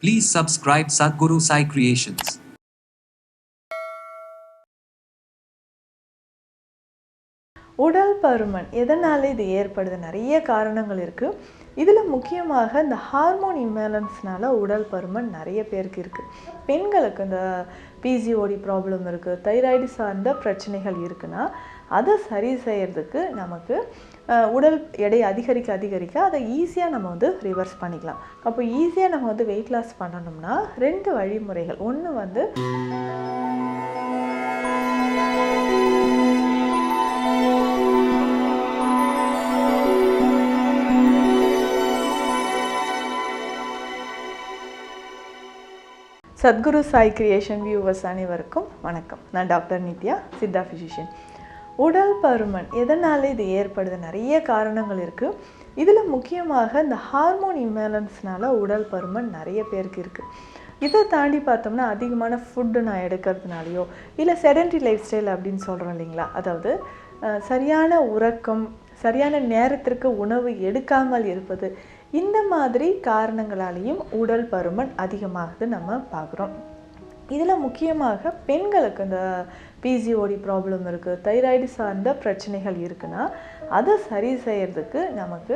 Please subscribe Sadhguru Sai Creations. உடல் பருமன் எதனால் இது ஏற்படுது? நிறைய காரணங்கள் இருக்குது. இதில் முக்கியமாக இந்த ஹார்மோன் இம்பேலன்ஸ்னால உடல் பருமன் நிறைய பேருக்கு இருக்குது. பெண்களுக்கு இந்த பிசிஓடி ப்ராப்ளம் இருக்குது, தைராய்டு சார்ந்த பிரச்சனைகள் இருக்குன்னா அதை சரி செய்கிறதுக்கு நமக்கு உடல் எடை அதிகரிக்க அதை ஈஸியாக நம்ம வந்து ரிவர்ஸ் பண்ணிக்கலாம். அப்போ ஈஸியாக நம்ம வந்து வெயிட் லாஸ் பண்ணணும்னா 2 வழிமுறைகள். ஒன்று வந்து சத்குரு சாய் கிரியேஷன் வியூவர்ஸ் அனைவருக்கும் வணக்கம். நான் டாக்டர் நித்யா, சித்தா ஃபிசிஷியன். உடல் பருமன் எதனால் இது ஏற்படுது? நிறைய காரணங்கள் இருக்குது. இதில் முக்கியமாக இந்த ஹார்மோன் இம்பேலன்ஸ்னால உடல் பருமன் நிறைய பேருக்கு இருக்குது. இதை தாண்டி பார்த்தோம்னா அதிகமான ஃபுட்டு நான் எடுக்கிறதுனாலையோ இல்லை செடென்ட்ரி லைஃப் ஸ்டைல் அப்படின்னு சொல்கிறோம் இல்லைங்களா, அதாவது சரியான உறக்கம், சரியான நேரத்திற்கு உணவு எடுக்காமல் இருப்பது, இந்த மாதிரி காரணங்களாலேயும் உடல் பருமன் அதிகமாகுது நம்ம பார்க்குறோம். இதில் முக்கியமாக பெண்களுக்கு இந்த பிசிஓடி ப்ராப்ளம் இருக்குது, தைராய்டு சார்ந்த பிரச்சனைகள் இருக்குன்னா அதை சரி செய்கிறதுக்கு நமக்கு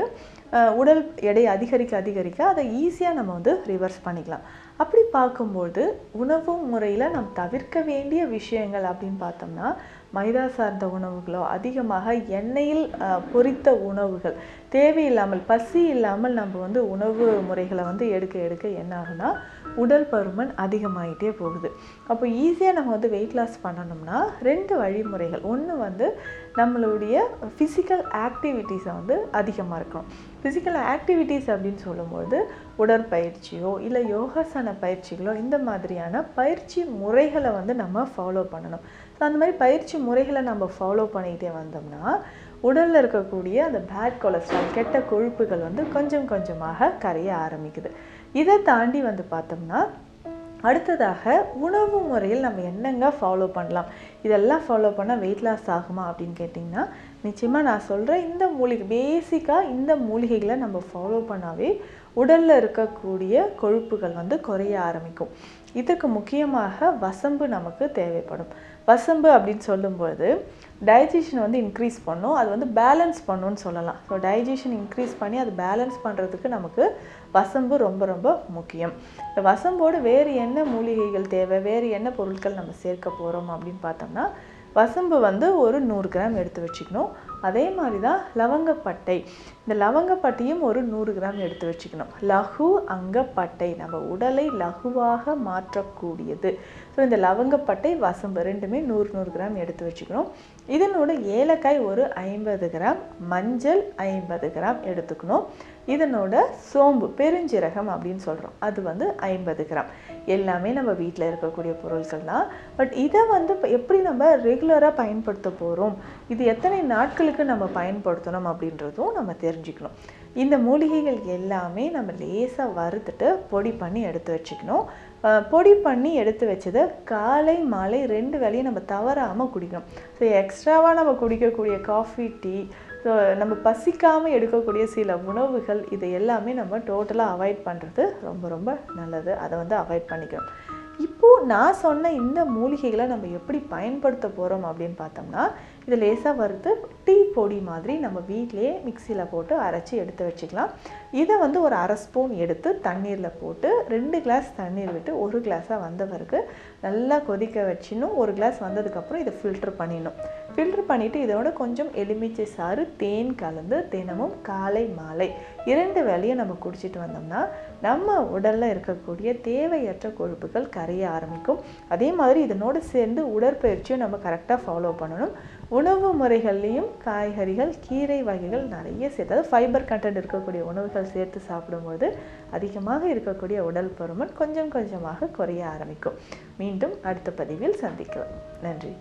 உடல் எடை அதிகரிக்க அதை ஈஸியாக நம்ம வந்து ரிவர்ஸ் பண்ணிக்கலாம். அப்படி பார்க்கும்போது உணவு முறையில் நாம் தவிர்க்க வேண்டிய விஷயங்கள் அப்படின்னு பார்த்தோம்னா மைதா சார்ந்த உணவுகளோ, அதிகமாக எண்ணெயில் பொரித்த உணவுகள், தேவையில்லாமல் பசி இல்லாமல் நம்ம வந்து உணவு முறைகளை வந்து எடுக்க என்ன ஆகுனா உடல் பருமன் அதிகமாகிட்டே போகுது. அப்போ ஈஸியாக நம்ம வந்து வெயிட் லாஸ் பண்ணணும்னா 2 வழிமுறைகள். ஒன்று வந்து நம்மளுடைய ஃபிசிக்கல் ஆக்டிவிட்டீஸை வந்து அதிகமாக இருக்கணும். ஃபிசிக்கல் ஆக்டிவிட்டீஸ் அப்படின்னு சொல்லும்போது உடற்பயிற்சியோ இல்லை யோகாசன பயிற்சிகளோ, இந்த மாதிரியான பயிற்சி முறைகளை வந்து நம்ம ஃபாலோ பண்ணணும். ஸோ அந்த மாதிரி பயிற்சி முறைகளை நம்ம ஃபாலோ பண்ணிக்கிட்டே வந்தோம்னா உடலில் இருக்கக்கூடிய அந்த பேட் கொலஸ்ட்ரால், கெட்ட கொழுப்புகள் வந்து கொஞ்சம் கொஞ்சமாக கரைய ஆரம்பிக்குது. இதை தாண்டி வந்து பார்த்தோம்னா அடுத்ததாக உணவு முறையில் நம்ம என்னங்க ஃபாலோ பண்ணலாம், இதெல்லாம் ஃபாலோ பண்ணால் வெயிட் லாஸ் ஆகுமா அப்படின்னு கேட்டிங்கன்னா நிச்சயமாக நான் சொல்கிறேன். இந்த பேசிக்காக இந்த மூலிகைகளை நம்ம ஃபாலோ பண்ணாவே உடலில் இருக்கக்கூடிய கொழுப்புகள் வந்து குறைய ஆரம்பிக்கும். இதுக்கு முக்கியமாக வசம்பு நமக்கு தேவைப்படும். வசம்பு அப்படின்னு சொல்லும்போது டைஜஷன் வந்து இன்க்ரீஸ் பண்ணும், அது வந்து பேலன்ஸ் பண்ணுன்னு சொல்லலாம். ஸோ டைஜஷன் இன்க்ரீஸ் பண்ணி அது பேலன்ஸ் பண்ணுறதுக்கு நமக்கு வசம்பு ரொம்ப ரொம்ப முக்கியம். இந்த வசம்போடு வேறு என்ன மூலிகைகள் தேவை, வேறு என்ன பொருட்கள் நம்ம சேர்க்க போகிறோம் அப்படின்னு பார்த்தோம்னா வசம்பு வந்து ஒரு 100 கிராம் எடுத்து வச்சுக்கணும். அதே மாதிரி தான் லவங்கப்பட்டை, இந்த லவங்கப்பட்டையும் ஒரு 100 கிராம் எடுத்து வச்சுக்கணும். லகு அங்கப்பட்டை நம்ம உடலை லகுவாக மாற்றக்கூடியது. ஸோ இந்த லவங்கப்பட்டை, வசம்பு ரெண்டுமே 100 கிராம் எடுத்து வச்சுக்கணும். இதனோட ஏலக்காய் ஒரு 50 கிராம், மஞ்சள் 50 கிராம் எடுத்துக்கணும். இதனோட சோம்பு, பெருஞ்சீரகம் அப்படின்னு சொல்கிறோம், அது வந்து 50 கிராம். எல்லாமே நம்ம வீட்டில் இருக்கக்கூடிய பொருட்கள் தான். பட் இதை வந்து எப்படி நம்ம ரெகுலராக பயன்படுத்த போகிறோம், இது எத்தனை நாட்களுக்கு நம்ம பயன்படுத்தணும் அப்படின்றதும் நம்ம தெரிஞ்சுக்கணும். இந்த மூலிகைகள் எல்லாமே நம்ம லேசாக வறுத்துட்டு பொடி பண்ணி எடுத்து வச்சுக்கணும். பொடி பண்ணி எடுத்து வச்சதை காலை மாலை 2 வேளையும் நம்ம தவறாமல் குடிக்கணும். ஸோ எக்ஸ்ட்ராவாக நம்ம குடிக்கக்கூடிய காஃபி, டீ, ஸோ நம்ம பசிக்காமல் எடுக்கக்கூடிய சில உணவுகள், இது எல்லாமே நம்ம டோட்டலாக அவாய்ட் பண்ணுறது ரொம்ப ரொம்ப நல்லது. அதை வந்து அவாய்ட் பண்ணிக்கணும். இப்போது நான் சொன்ன இந்த மூலிகைகளை நம்ம எப்படி பயன்படுத்த போகிறோம் அப்படின்னு பார்த்தோம்னா இது லேசாக வறுத்து டீ பொடி மாதிரி நம்ம வீட்டிலேயே மிக்சியில் போட்டு அரைச்சி எடுத்து வச்சுக்கலாம். இதை வந்து ஒரு 1/2 ஸ்பூன் எடுத்து தண்ணீரில் போட்டு 2 கிளாஸ் தண்ணீர் விட்டு 1 கிளாஸாக வந்த பிறகு நல்லா கொதிக்க வச்சிடணும். 1 கிளாஸ் வந்ததுக்கப்புறம் இதை ஃபில்ட்ரு பண்ணிடணும். ஃபில்ட்ரு பண்ணிவிட்டு இதோட கொஞ்சம் எலுமிச்சை சாறு, தேன் கலந்து தினமும் காலை மாலை 2 வேளையும் நம்ம குடிச்சிட்டு வந்தோம்னா நம்ம உடலில் இருக்கக்கூடிய தேவையற்ற கொழுப்புகள் கரைய ஆரம்பிக்கும். அதே மாதிரி இதனோடு சேர்ந்து உடற்பயிற்சியும் நம்ம கரெக்டாக ஃபாலோ பண்ணணும். உணவு முறைகள்லேயும் காய்கறிகள், கீரை வகைகள் நிறைய சேர்த்து, அதாவது ஃபைபர் கண்டென்ட் இருக்கக்கூடிய உணவுகள் சேர்த்து சாப்பிடும்போது அதிகமாக இருக்கக்கூடிய உடல் பருமன் கொஞ்சம் கொஞ்சமாக குறைய ஆரம்பிக்கும். மீண்டும் அடுத்த பதிவில் சந்திக்கலாம். நன்றி.